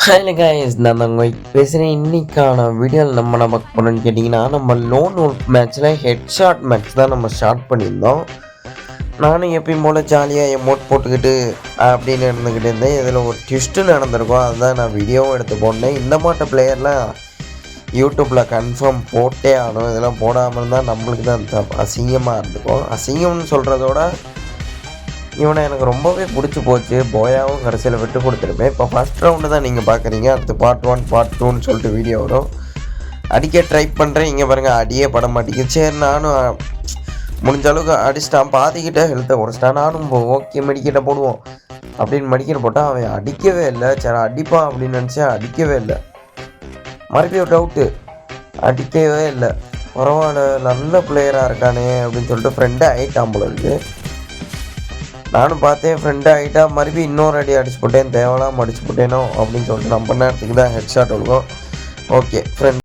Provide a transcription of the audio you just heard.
Hello guys, நான் உங்கள் பேசுகிறேன். இன்றைக்கான வீடியோவில் நம்ம பார்க்க போனோன்னு கேட்டிங்கன்னா, நம்ம லோன் வொல்ஃப் மேட்ச்சில் ஹெட்ஷாட் மேட்ச் தான் நம்ம ஸ்டார்ட் பண்ணியிருந்தோம். நானும் எப்பயும் போல் ஜாலியாக எமோட் போட்டுக்கிட்டு அப்படின்னு இருந்துக்கிட்டு இருந்தேன். இதில் ஒரு ட்விஸ்ட்டு நடந்திருக்கும், அதுதான் நான் வீடியோவும் எடுத்து போட்டேன். இந்த மாட்ட பிளேயர்லாம் யூடியூப்பில் கன்ஃபார்ம் போட்டே ஆகணும். இதெல்லாம் போடாமல் இருந்தால் நம்மளுக்கு தான் அசிங்கமாக இருந்துக்கும். அசிங்கம்னு சொல்கிறதோட இவனை எனக்கு ரொம்பவே பிடிச்சி போச்சு. போயாவும் கடைசியில் விட்டு கொடுத்துருப்பேன். இப்போ ஃபஸ்ட் ரவுண்டு தான் நீங்கள் பார்க்குறீங்க. அடுத்து பார்ட் 1 பார்ட் 2ன்னு சொல்லிட்டு வீடியோ வரும். அடிக்க ட்ரை பண்ணுறேன். இங்கே பாருங்கள், அடியே பட மாட்டேங்குது. சரி, நானும் முடிஞ்ச அளவுக்கு அடிச்சிட்டான். பாதிக்கிட்ட ஹெல்த்தை உடச்சிட்டான். நானும் ஓகே மெடிக்கிட்ட போடுவோம் அப்படின்னு மெடிக்கிட்ட போட்டால் அவன் அடிக்கவே இல்லை. சரி அடிப்பான் அப்படின்னு நினச்சேன், அடிக்கவே இல்லை. மறுபடியும் டவுட்டு, அடிக்கவே இல்லை. பரவாயில்ல, நல்ல பிளேயராக இருக்கானே அப்படின்னு சொல்லிட்டு ஃப்ரெண்டு ஆகிட்டான் போல இருக்குது. நானும் பார்த்தேன், ஃப்ரெண்டு ஆகிட்டா. மறுபடியும் இன்னொரு அடி அடிச்சு போட்டேன். தேவையில்லாமல் அடிச்சு போட்டேனோ அப்படின்னு சொல்லிட்டு நம்ம நேரத்துக்கு தான் ஹெட்ஷாட் விழுகும். Okay friend